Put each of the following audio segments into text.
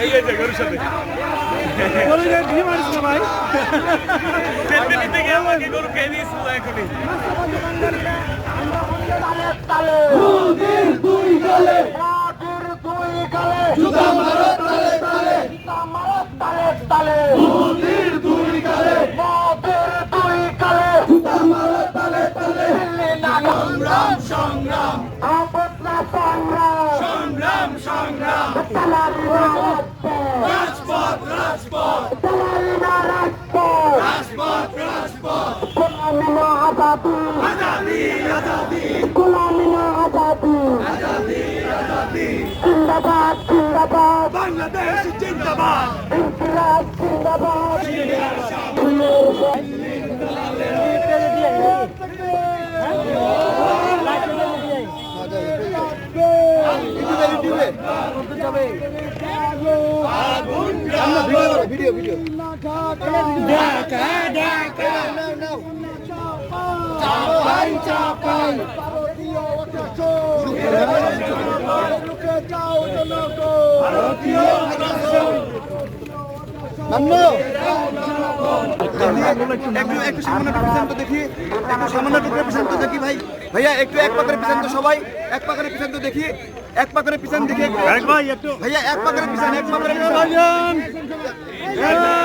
এই যে গরুর সাথে গরু যে ডিম আসছে ভাই সেলফি নিতে গিয়ে আমাকে গরু খেয়ে দিয়েছিল এখনই মোদের দুই গালে জুতা মারো তালে তালে মোদের দুই গালে জুতা মারো তালে তালে সংগ্রাম সংগ্রাম সংগ্রাম সংগ্রাম রাজপথ রাজপথ রাজপথ রাজপথ আজাদি আজাদি আজাদি আজাদি জিন্দাবাদ জিন্দাবাদ বাংলাদেশ জিন্দাবাদ ইনকিলাব জিন্দাবাদ ভিডিও ভিডিও ঢাকা ঢাকা চাপাই চাপাই একটু সামান্য পিছন তো দেখি একটু সামান্য পিছন তো দেখি ভাই ভাইয়া একটু এক পাকের পিছন তো সবাই এক পাকের পিছন তো দেখি এক পাকের পিছন দেখি ভাই একটু ভাইয়া এক পাকের পিছন এক পাকের পিছন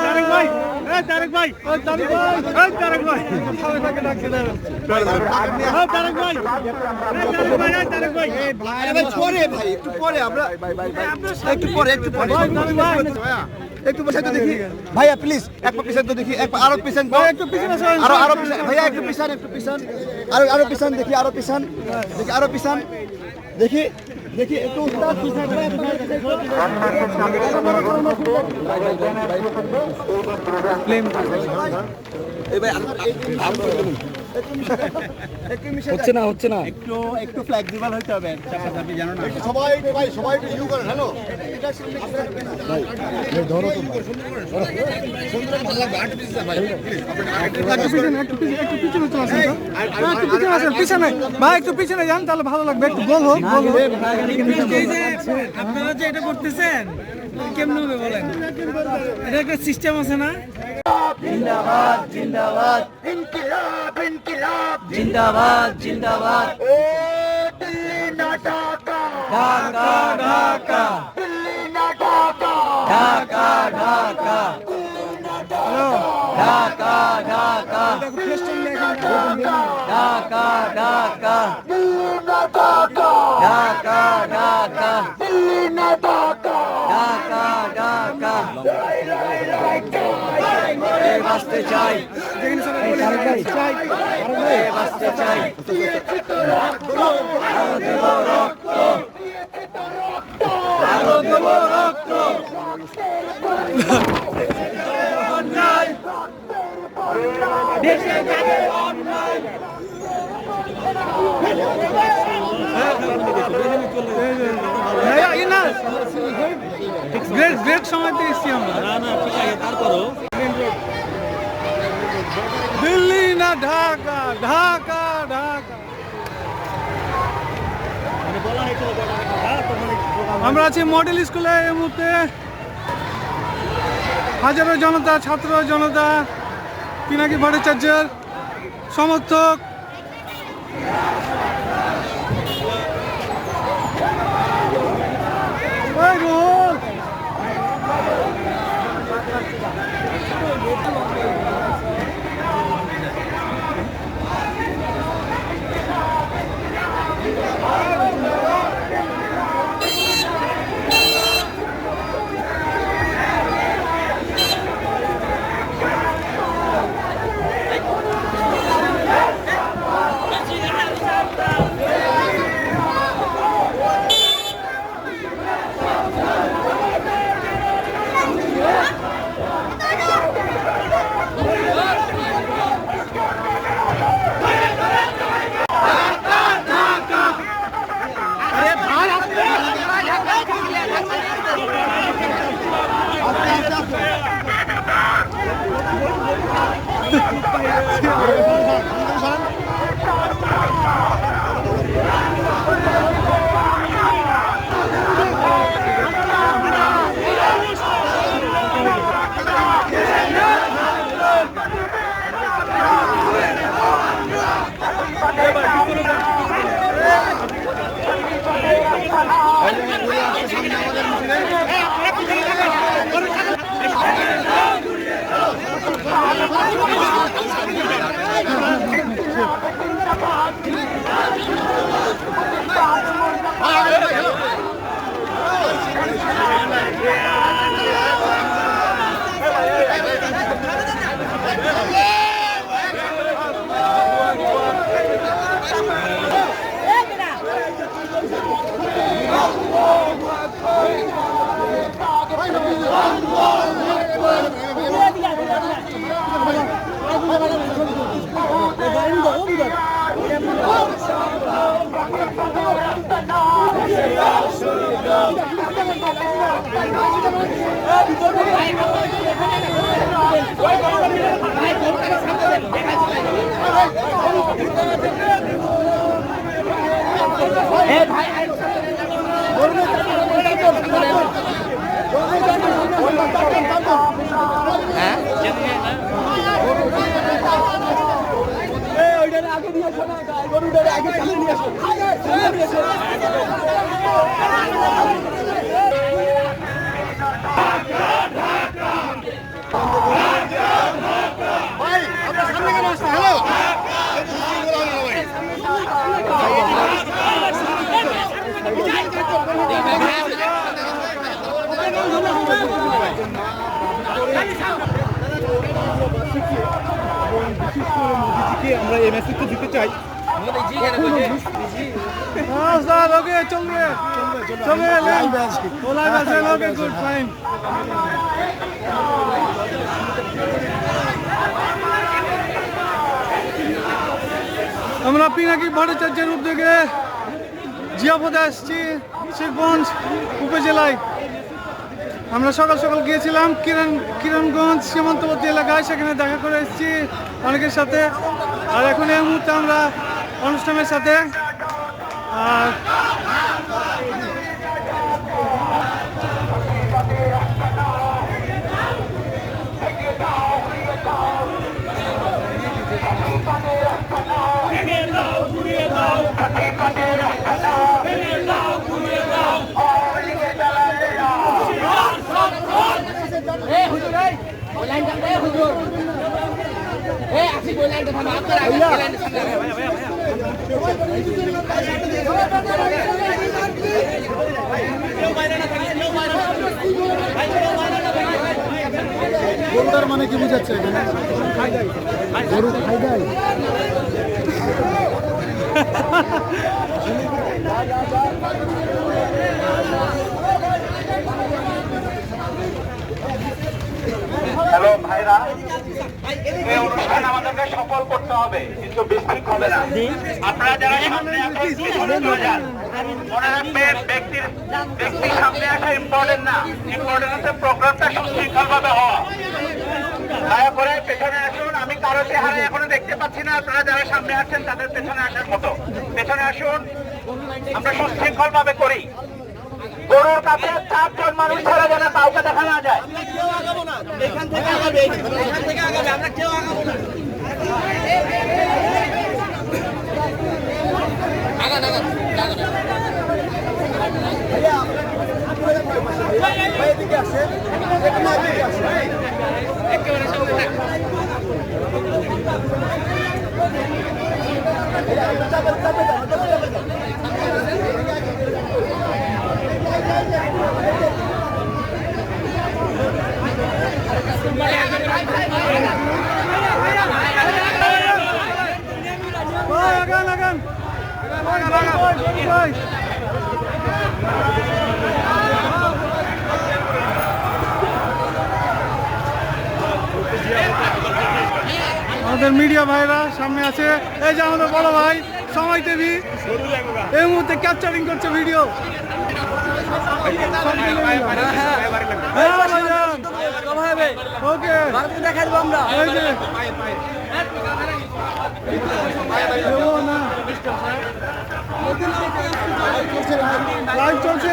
তারেক ভাই তারেক ভাই তারেক ভাই তারেক ভাই তারেক ভাই তারেক ভাই পরে ভাই একটু পরে আমরা একটু পরে একটু পিছন তো দেখি ভাইয়া প্লিজ এক পা পিছন তো দেখি এক পা আরো পিছন একটু পিছনে আরো পিছন ভাইয়া একটু পিছন আরো পিছন দেখি আরো পিছন দেখি আরো পিছন দেখি দেখি একটু উস্তাদ পিছন হচ্ছে না হচ্ছে না একটু ফ্লেক্সিবল হতে হবে চাপাচাপি জানো না সবাই ভাই সবাই একটু ইউ করেন হ্যালো ধরো তো সুন্দর ভালো লাগবে আট পিস ভাই একটু পিছনে যান তাহলে ভালো লাগবে একটু গোল হোক আপনারা যে এটা করতেছেন কেমন হবে বলেন এটা একটা সিস্টেম আছে না জিন্দাবাদ জিন্দাবাদ ইনকিলাব ইনকিলাব জিন্দাবাদ জিন্দাবাদ ও দিল্লি না ঢাকা ঢাকা ঢাকা দিল্লি না ঢাকা ঢাকা ঢাকা ঢাকা ঢাকা ঢাকা ঢাকা দিল্লি না ঢাকা ঢাকা ঢাকা দিল্লি না ঢাকা ঢাকা ঢাকা বাঁচতে চাই বাঁচতে চাই আরো দেব রক্ত দেশে যাদের অন্যায় গ্রেট সময় পেয়েছি আমরা তারপরও দিল্লি না ঢাকা ঢাকা ঢাকা আমরা আছি মডেল স্কুলে এই মুহূর্তে হাজারো জনতা ছাত্র জনতা পিনাকি ভট্টাচার্যের সমর্থক ওই রোল আমরা এই মেসেজটা দিতে চাই। ওকে চলবে লাইভ আছে ওকে গুড ফাইন। আমরা পিনাকি ভট্টাচার্যের উদ্যোগে জিয়াপদে আসছি শিবগঞ্জ উপজেলায়। আমরা সকাল সকাল গিয়েছিলাম কিরণগঞ্জ সীমান্তবর্তী এলাকায়, সেখানে দেখা করে এসেছি অনেকের সাথে। আর এখন এই মুহূর্তে আমরা অনুষ্ঠানের সাথে আর গরুটার মানে কি বুঝাচ্ছে এখানে? গরু খাই দেয়। হ্যালো ভাইরা, এই অনুষ্ঠান আমাদেরকে সফল করতে হবে, কিন্তু বিশৃঙ্খল হবে না। আপনারা যারা সামনে আসেন পিছনে চলে যান। মনে রাখবেন, ব্যক্তির সামনে আসা ইম্পর্টেন্ট না, ইম্পর্টেন্ট হচ্ছে প্রোগ্রামটা সুশৃঙ্খল ভাবে হওয়া। দয়া করে পেছনে আসুন। আমি কারো চেহারা এখনো দেখতে পাচ্ছি না। আপনারা যারা সামনে আসছেন তাদের পেছনে আসার মতো পেছনে আসুন। আমরা সুশৃঙ্খল ভাবে করি। গরুর কাছে 4 জন মানুষ ছাড়া যেন কাউকে দেখা না যায়। এখান থেকে আগাবে, আমরা কেউ আগাবো না। আমাদের মিডিয়া ভাইরা সামনে আছে। এই যে আমাদের বড় ভাই সময় টিভি এই মুহূর্তে ক্যাপচারিং করছে ভিডিও। ওকে দেখা দেবো আমরা। লাইভ চলছে।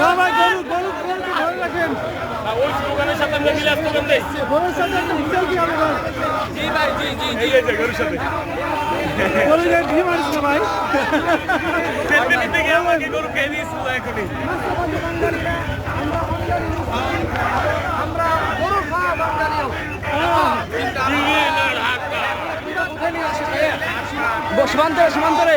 না ভাই গরু গরু ধরে রাখেন। ওই দোকানের সাথে আমরা মিলে আসতে পারলে গরুর সাথে একটা সেলফি হবে ভাই। জি ভাই, জি জি জি, এই যে গরুর সাথে বলে যে ঘি মারিস না ভাই। সেলফি নিতে গিয়ে আমাকে গরু খেয়ে দিয়েছিল এখনই। সীমান্তরে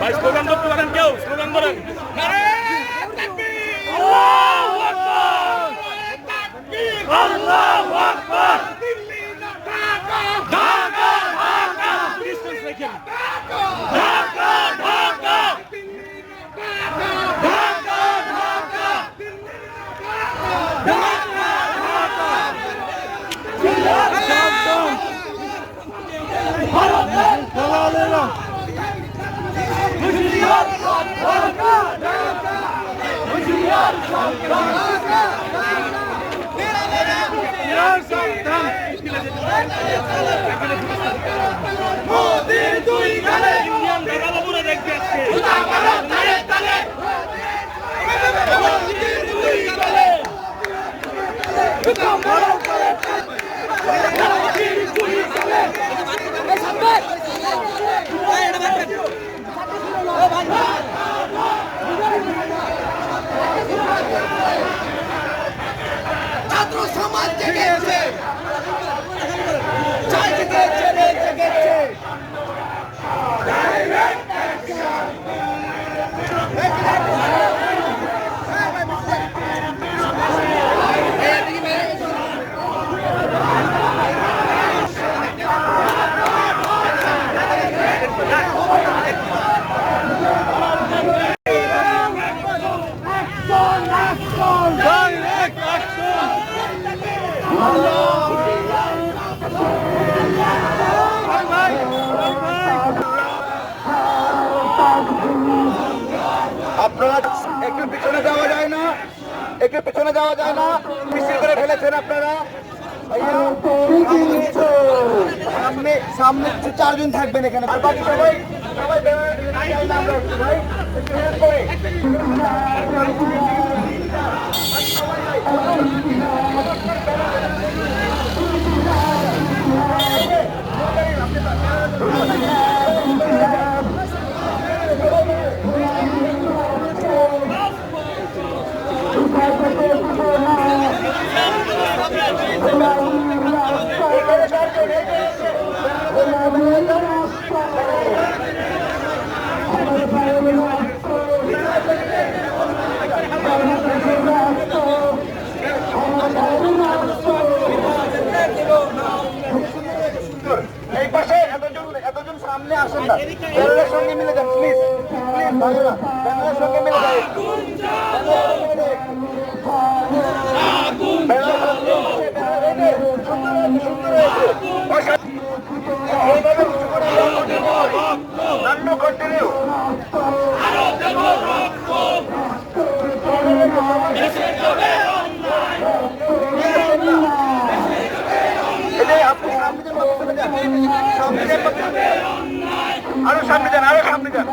ভাই স্লোগান ধরতে পারেন, কেউ স্লোগান ধরেন। মোদির দুই গালে বাবুরা দেখবে আজকে। মোদির দুই গালে ছাত্র সমাজ জেগেছে, জেগেছে। আপনারা একটু পিছনে যাওয়া যায় না, একটু পিছনে যাওয়া যায় না, মিছিল করে ফেলেছেন আপনারা। সামনে সামনে 4 জন থাকবেন এখানে, আর বাকি সবাই সবাই ভাই একটু হেল্প করে। এই পাশে এতজন সামনে আসেন না, ব্যানারের সঙ্গে মিলে যান প্লিজ, প্লিজ ভাইরা ব্যানারের সঙ্গে মিলে যান। কন্টিনিউ আরো সামনে যান, আরো সামনে যান,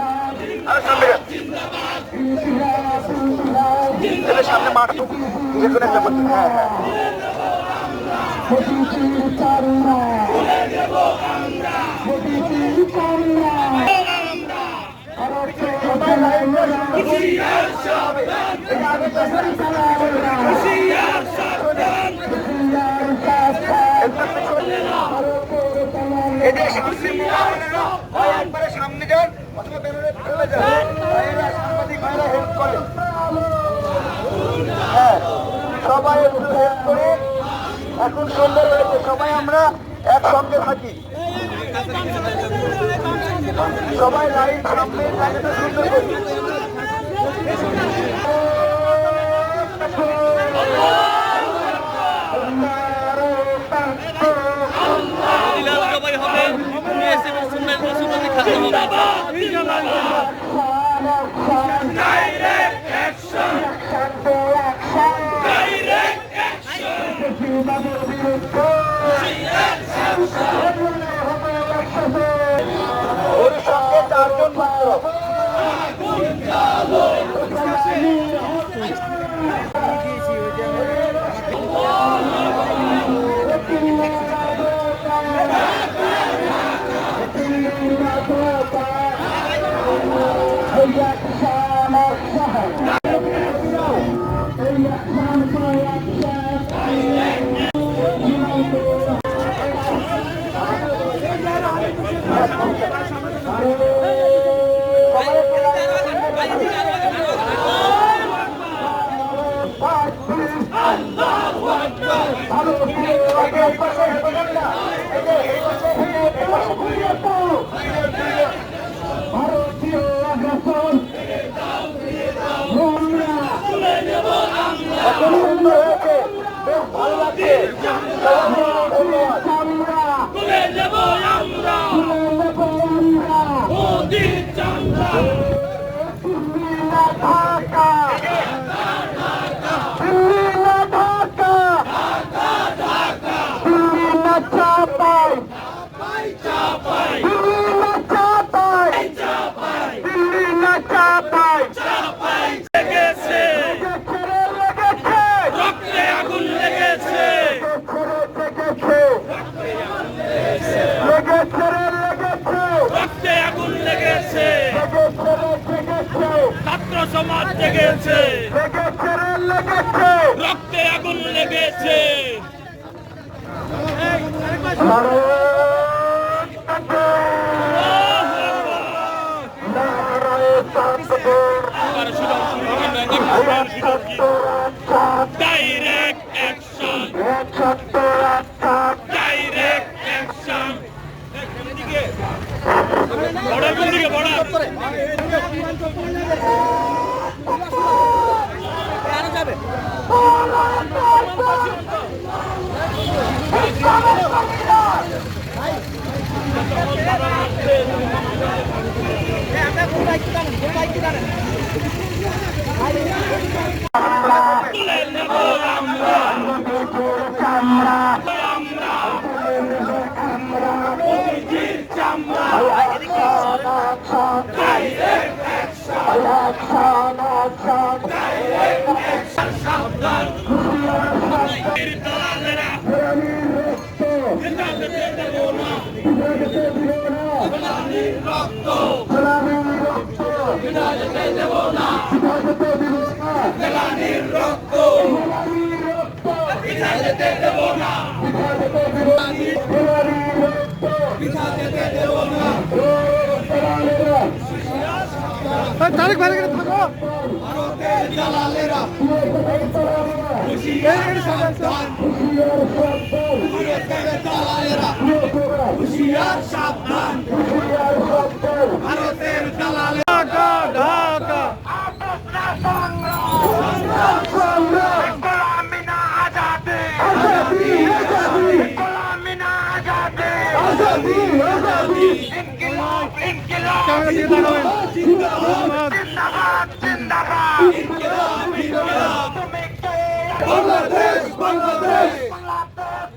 আরো সামনে যান। সামনে মাঠ যে কোনো একটা করতে। হ্যাঁ হ্যাঁ একবারে সামনে যান অথবা ব্যানারে ফেলে যান, ভাইয়েরা সাংবাদিক ভাইয়েরা হেল্প করে। হ্যাঁ সবাই একটু হেল্প করে, এখন সুন্দর হয়েছে, সবাই আমরা একসঙ্গে থাকি, সবাই লাইন সামনে লাইনটা সুন্দর করি। সবাই হবে ওর সঙ্গে 4 জন মাত্র। লেগেছে রক্তে আগুন লেগেছে রক্তে আগুন লেগেছে ছাত্র সমাজ জেগেছে রক্তে আগুন লেগেছে ডাইরেক্ট অ্যাকশন ডাইরেক্ট অ্যাকশন বড়ার কোন দিকে বড়ার তুলে নেব আমরা মোদিজির চামড়া ডাইরেক্ট অ্যাকশন সাবধান দালালেরা হেদায়েতে দেব না গোলামীর রক্ত হেদায়েতে দেব না গোলামীর রক্ত হেদায়েতে দেব না হেদায়েতে দেব না তারিখ ভালো করে থাকো ভারতের দালালেরা হুঁশিয়ার সাবধান ভারতের দালালেরা হুঁশিয়ার সাবধান ভারতের দালালেরা ঢাকা ঢাকা গোলামি না আজাদি গোলামি না আজাদি ইনকিলাব ইনকিলাব ক্যামেরা দিয়ে দাঁড়াবেন জিন্দাবাদ জিন্দাবাদ ইনকিলাব ইনকিলাব তুমি কে বাংলাদেশ বাংলাদেশ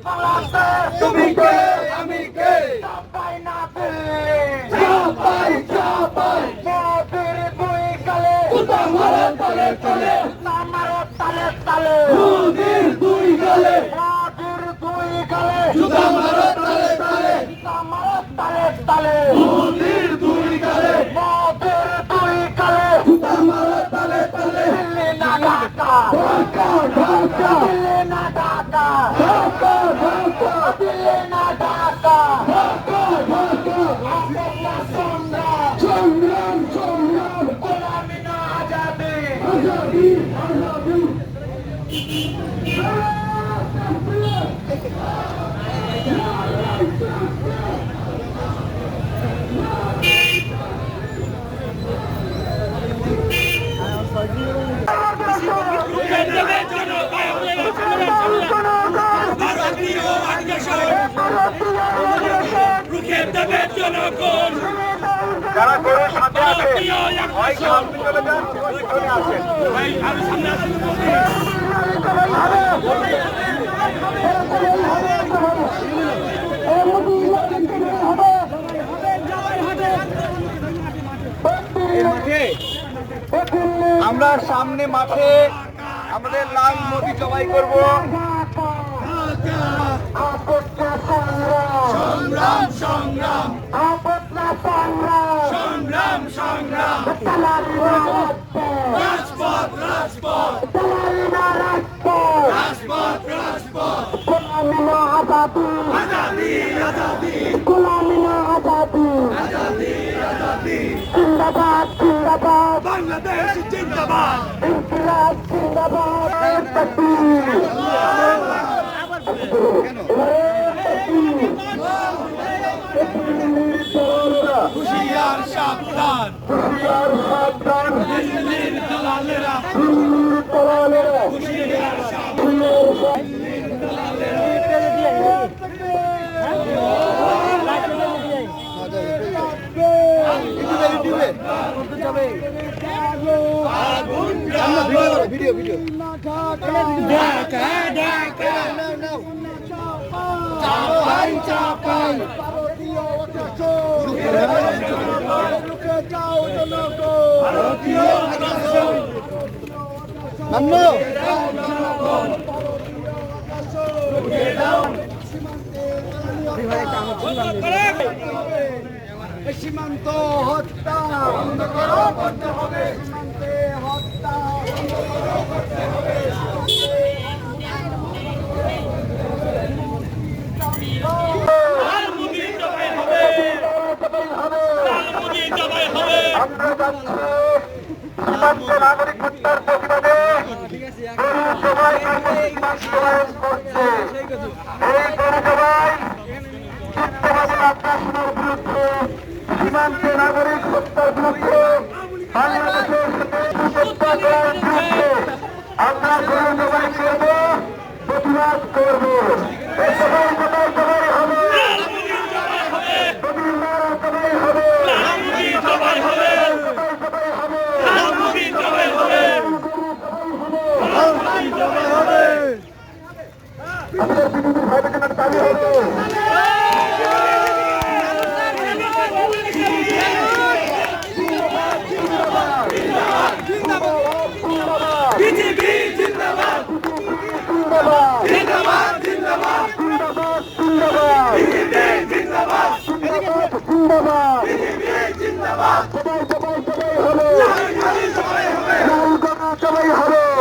বাংলাদেশ তুমি কে আমি কে চাপাই না দিল্লি চাপাই চাপাই মোদির দুই গালে কুতা মারো তলে তলে আমারও তালে তালে মোদির দুই গালে মোদির দুই গালে কুতা মারো তলে তলে আমারও তালে তালে মোদির দুই গালে মোদির দুই গালে কুতা মারো তলে তলে দিল্লি না ঢাকা ঢাকা ঢাকা দিল্লি না ঢাকা ঢাকা ঢাকা দিল্লি না ঢাকা ঢাকা ঢাকা সংগ্রাম সংগ্রাম গোলামি না আজাদি আজাদি আজাদি ভারতীয় আগ্রাসন রুখে দেবে জনগণ যারা গরুর সাথে আছে ভারতীয় হয় আগ্রাসন সামনে চলে যান চলে আসেন ভাই আমি সামনে আসুন আমরা সামনে মাঠে আমাদের লাল মোদি জবাই করব। সংগ্রাম সংগ্রাম সংগ্রাম সংগ্রাম রাজপথ রাজপথ রাজপথ রাজপথ না আজাদি গোলামি না আজাদি জিন্দাবাদ জিন্দাবাদ বাংলাদেশ জিন্দাবাদ ইনকিলাব জিন্দাবাদ হুশিয়ার সাবধান দিল্লির দালালেরা হুশিয়ার ভিডিও ভিডিও ঢাকা ঢাকা চাপাই চাপাই সীমান্ত হত্যা বন্ধ করো, করতে হবে সীমান্তে হত্যা আমরা যাচ্ছি সীমান্ত নাগরিক হত্যার প্রতিবাদে সবাই করছে এই পরিষেবায় চিত্তবাদী আগ্রাসনের বিরুদ্ধে সীমান্তে নাগরিক হত্যার বিরুদ্ধে বাংলাদেশের হত্যা করার বিরুদ্ধে আমরা সবাই করব প্রতিবাদ করব এই সবাই সবাই সবাই হবে সবাই হবে